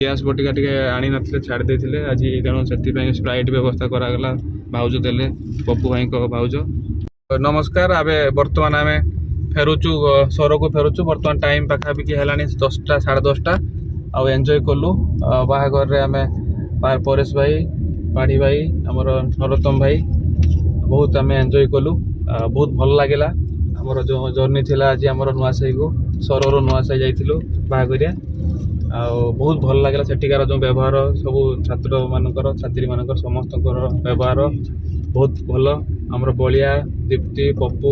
Gas ବଟିକା ଟିକେ ଆଣି ନଥିଲେ ଛାଡ଼ି ଦେଇଥିଲେ ଆଜି, ତେଣୁ ସେଥିପାଇଁ ସ୍ପ୍ରାଇଟ୍ ବ୍ୟବସ୍ଥା କରାଗଲା। ଭାଉଜ ଦେଲେ, ପପୁ ଭାଇଙ୍କ ଭାଉଜ। ନମସ୍କାର। ଏବେ ବର୍ତ୍ତମାନ ଆମେ ଫେରୁଛୁ, ସହରକୁ ଫେରୁଛୁ। ବର୍ତ୍ତମାନ ଟାଇମ୍ ପାଖାପାଖି ହେଲାଣି 10ଟା, 10:30। ଆଉ ଏନ୍ଜୟ କଲୁ ବାହାଘରରେ। ଆମେ ପରେଶ ଭାଇ, ପାଢ଼ୀ ଭାଇ, ଆମର ନରୋତ୍ତମ ଭାଇ, ବହୁତ ଆମେ ଏନ୍ଜୟ କଲୁ। ବହୁତ ଭଲ ଲାଗିଲା। ଆମର ଯେଉଁ ଜର୍ଣ୍ଣି ଥିଲା ଆଜି ଆମର ନୂଆସାହିକୁ, ସହରରୁ ନୂଆସାହି ଯାଇଥିଲୁ ବାହାଘରିଆ। ଆଉ ବହୁତ ଭଲ ଲାଗିଲା ସେଠିକାର ଯେଉଁ ବ୍ୟବହାର, ସବୁ ଛାତ୍ରମାନଙ୍କର, ଛାତ୍ରୀମାନଙ୍କର ସମସ୍ତଙ୍କର ବ୍ୟବହାର ବହୁତ ଭଲ। ଆମର ବଳିଆ, ଦୀପ୍ତି, ପପୁ,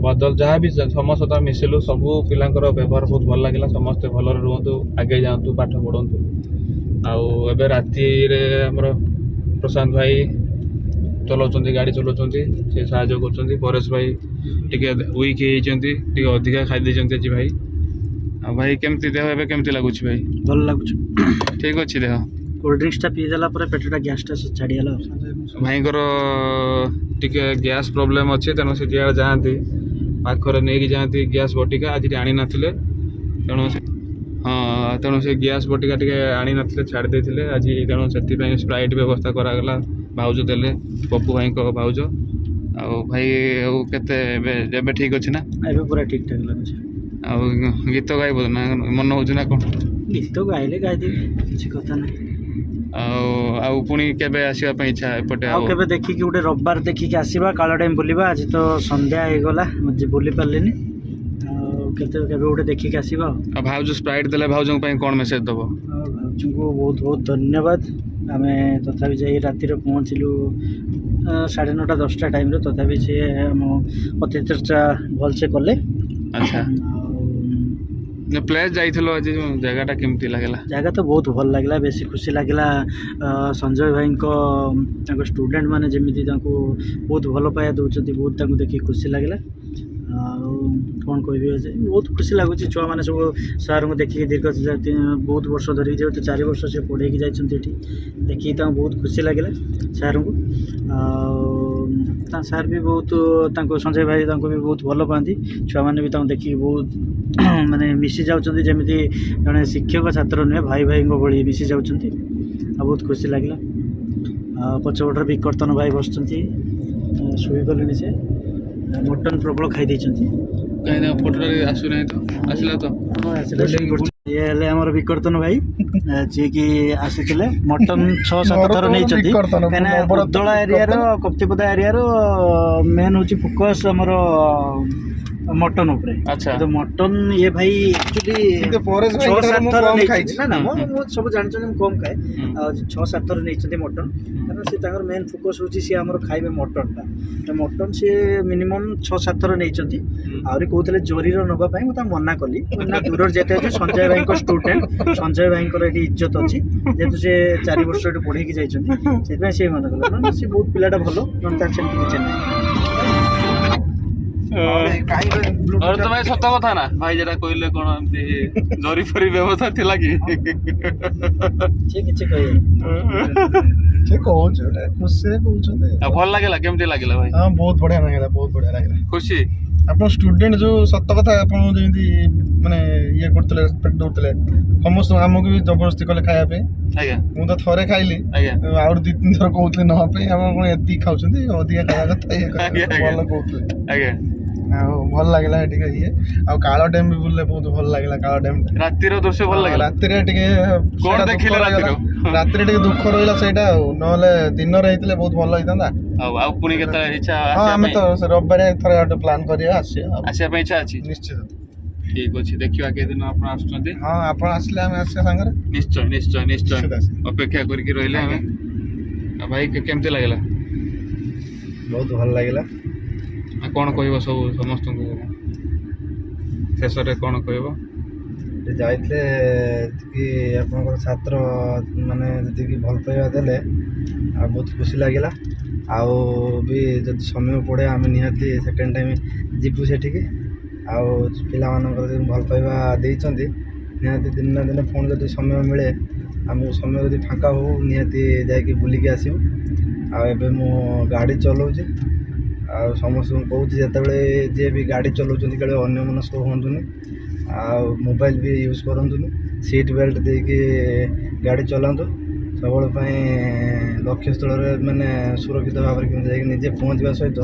ବଦଲ, ଯାହା ବି ସମସ୍ତ ମିଶିଲୁ, ସବୁ ପିଲାଙ୍କର ବ୍ୟବହାର ବହୁତ ଭଲ ଲାଗିଲା। ସମସ୍ତେ ଭଲରେ ରୁହନ୍ତୁ, ଆଗେଇ ଯାଆନ୍ତୁ, ପାଠ ପଢ଼ନ୍ତୁ। ଆଉ ଏବେ ରାତିରେ ଆମର ପ୍ରଶାନ୍ତ ଭାଇ ଚଲାଉଛନ୍ତି, ଗାଡ଼ି ଚଲାଉଛନ୍ତି, ସେ ସାହାଯ୍ୟ କରୁଛନ୍ତି। ପରେଶ ଭାଇ ଟିକେ ୱିକ୍ ହେଇଯାଇଛନ୍ତି, ଟିକେ ଅଧିକା ଖାଇ ଦେଇଛନ୍ତି ଆଜି ଭାଇ। ଆଉ ଭାଇ କେମିତି ଦେହ ଏବେ କେମିତି ଲାଗୁଛି ଭାଇ? ଭଲ ଲାଗୁଛି, ଠିକ୍ ଅଛି ଦେହ। କୋଲ୍ଡ ଡ୍ରିଙ୍କସଟା ପିଇଦେଲା ପରେ ପେଟଟା ଗ୍ୟାସ୍ଟା ଛାଡ଼ିଗଲା। ଭାଇଙ୍କର ଟିକେ ଗ୍ୟାସ୍ ପ୍ରୋବ୍ଲେମ୍ ଅଛି, ତେଣୁ ସେ ଯିଆଡ଼େ ଯାଆନ୍ତି ପାଖରେ ନେଇକି ଯାଆନ୍ତି ଗ୍ୟାସ୍ ବଟିକା। ଆଜି ଆଣିନଥିଲେ, ତେଣୁ ତେଣୁ ସେ ଗ୍ୟାସ୍ ବଟିକା ଟିକେ ଆଣିନଥିଲେ, ଛାଡ଼ି ଦେଇଥିଲେ ଆଜି, ତେଣୁ ସେଥିପାଇଁ ସ୍ପ୍ରାଇଟ୍ ବ୍ୟବସ୍ଥା କରାଗଲା। ଭାଉଜ ଦେଲେ, ପପୁ ଭାଇଙ୍କ ଭାଉଜ। ଆଉ ଭାଇ ଆଉ କେତେ ଏବେ ଠିକ୍ ଅଛି ନା? ଏବେ ପୁରା ଠିକ୍ ଠାକ୍ ଲାଗୁଛି। ଆଉ ଗୀତ ଗାଇବ ନା, ମନ ହେଉଛି ନା କ'ଣ? ଗୀତ ଗାଇଲେ ଗାଇଦେବି, କିଛି କଥା ନାହିଁ। ଆଉ ପୁଣି କେବେ ଆସିବା ପାଇଁ ଇଚ୍ଛା ଏପଟେ? ଆଉ କେବେ ଦେଖିକି ଗୋଟେ ରବିବାର ଦେଖିକି ଆସିବା, କାଳ ଟାଇମ୍ ବୁଲିବା। ଆଜି ତ ସନ୍ଧ୍ୟା ହେଇଗଲା, ବୁଲି ପାରିଲିନି। ଆଉ କେବେ ଗୋଟେ ଦେଖିକି ଆସିବା। ଆଉ ଭାଉଜ ସ୍ପ୍ରାଇଟ୍ ଦେଲେ, ଭାଉଜଙ୍କ ପାଇଁ କ'ଣ ମେସେଜ୍ ଦେବ? ଭାଉଜଙ୍କୁ ବହୁତ ବହୁତ ଧନ୍ୟବାଦ। ଆମେ ତଥାପି ଯାଇ ରାତିରେ ପହଞ୍ଚିଲୁ 9:30 10ଟା ଟାଇମ୍ରେ। ତଥାପି ସିଏ ଆମ ଅତିଥିଟା ଭଲସେ କଲେ। ଆଚ୍ଛା, ପ୍ଲେସ୍ ଯାଇଥିଲ ଆଜି, ଜାଗାଟା କେମିତି ଲାଗିଲା? ଜାଗା ତ ବହୁତ ଭଲ ଲାଗିଲା। ବେଶୀ ଖୁସି ଲାଗିଲା ସଞ୍ଜୟ ଭାଇଙ୍କ, ତାଙ୍କ ଷ୍ଟୁଡେଣ୍ଟ ମାନେ ଯେମିତି ତାଙ୍କୁ ବହୁତ ଭଲ ପାଇବା ଦେଉଛନ୍ତି, ବହୁତ ତାଙ୍କୁ ଦେଖିକି ଖୁସି ଲାଗିଲା। ଆଉ କ'ଣ କହିବି, ବହୁତ ଖୁସି ଲାଗୁଛି। ଛୁଆମାନେ ସବୁ ସାର୍ଙ୍କୁ ଦେଖିକି ଦୀର୍ଘ ବହୁତ ବର୍ଷ ଧରିକି, ଯେହେତୁ 4 ବର୍ଷ ସେ ପଢ଼େଇକି ଯାଇଛନ୍ତି ଏଠି, ଦେଖିକି ତାଙ୍କୁ ବହୁତ ଖୁସି ଲାଗିଲା ସାର୍ଙ୍କୁ। ଆଉ ସାର୍ ବି ବହୁତ, ତାଙ୍କୁ ସଞ୍ଜୟ ଭାଇ ତାଙ୍କୁ ବି ବହୁତ ଭଲ ପାଆନ୍ତି। ଛୁଆମାନେ ବି ତାଙ୍କୁ ଦେଖିକି ବହୁତ ମାନେ ମିଶି ଯାଉଛନ୍ତି, ଯେମିତି ଜଣେ ଶିକ୍ଷକ ଛାତ୍ର ନୁହେଁ, ଭାଇ ଭାଇଙ୍କ ଭଳି ମିଶି ଯାଉଛନ୍ତି। ଆଉ ବହୁତ ଖୁସି ଲାଗିଲା। ଆଉ ପଛପଟରେ ବିକର୍ତ୍ତନ ଭାଇ ବସୁଛନ୍ତି, ଶୋଇଗଲେଣି। ସେ ମଟନ୍ ପ୍ରବଳ ଖାଇ ଦେଇଛନ୍ତି। ଫଟୋରେ ଆସୁନାହିଁ ତ, ଆସିଲା ତ? ଇଏ ହେଲେ ଆମର ବିକର୍ତ୍ତନ ଭାଇ, ଯିଏକି ଆସିଥିଲେ। ମଟନ୍ 6-7 ଥର ନେଇଛନ୍ତି, କାହିଁକିନା ଉଦଳା ଏରିଆର, କପ୍ତିପଦା ଏରିଆର ମେନ୍ ହେଉଛି ଫୋକସ୍ ଆମର ମଟନ୍ ଉପରେ। କିନ୍ତୁ ମଟନ୍ ଇଏ ଭାଇ ଆକ୍ଚୁଆଲି 6-7 ଥର ନେଇଛନ୍ତି। ନା ମୁଁ ସବୁ ଜାଣିଛନ୍ତି, ମୁଁ କମ୍ ଖାଏ। ଆଉ 6-7 ଥର ନେଇଛନ୍ତି ମଟନ୍, କାରଣ ସେ ତାଙ୍କର ମେନ୍ ଫୋକସ୍ ହେଉଛି ସିଏ ଆମର ଖାଇବେ ମଟନ୍ଟା। ମଟନ୍ ସିଏ ମିନିମମ୍ 6-7 ଥର ନେଇଛନ୍ତି। ଆହୁରି କହୁଥିଲେ ଜରିର ନେବା ପାଇଁ, ମୁଁ ତାଙ୍କୁ ମନା କଲି। ନା, ଦୂରରେ ଯେତେ ଅଛି, ସଞ୍ଜୟ ଭାଇଙ୍କ ଷ୍ଟୁଡେଣ୍ଟ, ସଞ୍ଜୟ ଭାଇଙ୍କର ଏଠି ଇଜ୍ଜତ ଅଛି, ଯେହେତୁ ସେ 4 ବର୍ଷ ଏଠି ପଢ଼େଇକି ଯାଇଛନ୍ତି, ସେଥିପାଇଁ ସେ ମନା କଲେ। ନହେଲେ ସେ ବହୁତ ପିଲାଟା ଭଲ, ନହେଲେ ତାର ସେମିତି କିଛି ନାହିଁ। ଭାଇ ସତ କଥା ନା ଭାଇ, ଯେଟା କହିଲେ କ'ଣ ଏମିତି ଜରି ଫରି ବ୍ୟବସ୍ଥା ଥିଲା କି? ସେ କିଛି କହିବେ, ସେ କହୁଛି ଗୋଟେ ଖୁସିରେ କହୁଛନ୍ତି। ଆଉ ଭଲ ଲାଗିଲା, କେମିତି ଲାଗିଲା ଭାଇ? ହଁ, ବହୁତ ବଢିଆ ଲାଗିଲା, ବହୁତ ବଢିଆ ଲାଗିଲା। ଖୁସି ଆପଣ ଷ୍ଟୁଡେଣ୍ଟ ଯୋଉ ସତ କଥା, ଆପଣ ଯେମିତି ମାନେ ଇଏ କରୁଥିଲେ, ରେସ୍ପେକ୍ଟ ଦଉଥିଲେ ସମସ୍ତଙ୍କୁ, ଆମକୁ ବି ଜବରଦସ୍ତି କଲେ ଖାଇବା ପାଇଁ। ଆଜ୍ଞା, ମୁଁ ତ ଥରେ ଖାଇଲି, ଆହୁରି 2-3 ଥର କହୁଥିଲେ ନବା ପାଇଁ। ଆପଣ କ'ଣ ଏତିକି ଖାଉଛନ୍ତି, ଅଧିକା ଖାଇବା କଥା, ଭଲ କହୁଥିଲେ। ଆଜ୍ଞା, ଆଉ ଭଲ ଲାଗିଲା ଟିକେ ଇଏ। ଆଉ କାଳ ଡ୍ୟାମ୍ ବି ବୁଲିଲେ ବହୁତ ଭଲ ଲାଗିଲା। କାଳ ଡ୍ୟାମ୍ ରାତିର ଦୃଶ୍ୟ ଭଲ ଲାଗିଲା। ରାତିରେ ଟିକେ କ'ଣ ଦେଖିଲେ? ରାତିରେ ଟିକେ ଦୁଃଖ ରହିଲା ସେଇଟା, ଆଉ ନହେଲେ ଦିନରେ ହେଇଥିଲେ ବହୁତ ଭଲ ହେଇଥାନ୍ତା। ଆଉ ପୁଣି କେତେବେଳେ ଇଚ୍ଛା? ହଁ, ଆମେ ତ ରବିବାର ଥରେ ଗୋଟେ ପ୍ଲାନ୍ କରିବା, ଆସିବା ପାଇଁ ଇଚ୍ଛା ଅଛି। ନିଶ୍ଚିତ। ଠିକ୍ ଅଛି, ଦେଖିବା କେଦିନ ଆପଣ ଆସୁଛନ୍ତି। ହଁ, ଆପଣ ଆସିଲେ ଆମେ ଆସିବା ସାଙ୍ଗରେ। ନିଶ୍ଚୟ ନିଶ୍ଚୟ ନିଶ୍ଚୟ ଅପେକ୍ଷା କରିକି ରହିଲେ ଆମେ। ଭାଇ କେମିତି ଲାଗିଲା? ବହୁତ ଭଲ ଲାଗିଲା। କ'ଣ କହିବ ସବୁ ସମସ୍ତଙ୍କୁ, ଶେଷରେ କ'ଣ କହିବ? ଯାଇଥିଲେ ଯେତିକି ଆପଣଙ୍କର ଛାତ୍ର ମାନେ ଯେତିକି ଭଲ ପାଇବା ଦେଲେ, ଆଉ ବହୁତ ଖୁସି ଲାଗିଲା। ଆଉ ବି ଯଦି ସମୟ ପଡ଼େ, ଆମେ ନିହାତି ସେକେଣ୍ଡ ଟାଇମ୍ ଯିବୁ ସେଠିକି। ଆଉ ପିଲାମାନଙ୍କର ଯଦି ଭଲ ପାଇବା ଦେଇଛନ୍ତି, ନିହାତି ଦିନେ ନା ଦିନେ ପୁଣି ଯଦି ସମୟ ମିଳେ, ଆମକୁ ସମୟ ଯଦି ଫାଙ୍କା ହଉ, ନିହାତି ଯାଇକି ବୁଲିକି ଆସିବୁ। ଆଉ ଏବେ ମୁଁ ଗାଡ଼ି ଚଲାଉଛି, ଆଉ ସମସ୍ତଙ୍କୁ କହୁଛି, ଯେତେବେଳେ ଯିଏ ବି ଗାଡ଼ି ଚଲାଉଛନ୍ତି, କେବେ ଅନ୍ୟମନସ୍କ ହୁଅନ୍ତୁନି, ଆଉ ମୋବାଇଲ୍ ବି ୟୁଜ୍ କରନ୍ତୁନି। ସିଟ୍ ବେଲ୍ଟ ଦେଇକି ଗାଡ଼ି ଚଲାନ୍ତୁ। ସବୁବେଳେ ପାଇଁ ଲକ୍ଷ୍ୟସ୍ଥଳରେ ମାନେ ସୁରକ୍ଷିତ ଭାବରେ କେମିତି ଯାଇକି ନିଜେ ପହଞ୍ଚିବା ସହିତ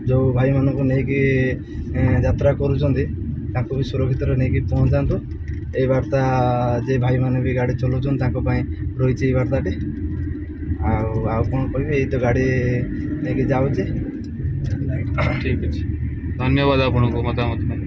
ଯେଉଁ ଭାଇମାନଙ୍କୁ ନେଇକି ଯାତ୍ରା କରୁଛନ୍ତି ତାଙ୍କୁ ବି ସୁରକ୍ଷିତରେ ନେଇକି ପହଞ୍ଚାନ୍ତୁ। ଏଇ ବାର୍ତ୍ତା ଯେ ଭାଇମାନେ ବି ଗାଡ଼ି ଚଲାଉଛନ୍ତି ତାଙ୍କ ପାଇଁ ରହିଛି ଏଇ ବାର୍ତ୍ତାଟି। ଆଉ କ'ଣ କହିବି, ଏଇ ତ ଗାଡ଼ି ନେଇକି ଯାଉଛି। ଠିକ୍ ଅଛି, ଧନ୍ୟବାଦ ଆପଣଙ୍କୁ ମତାମତ ପାଇଁ।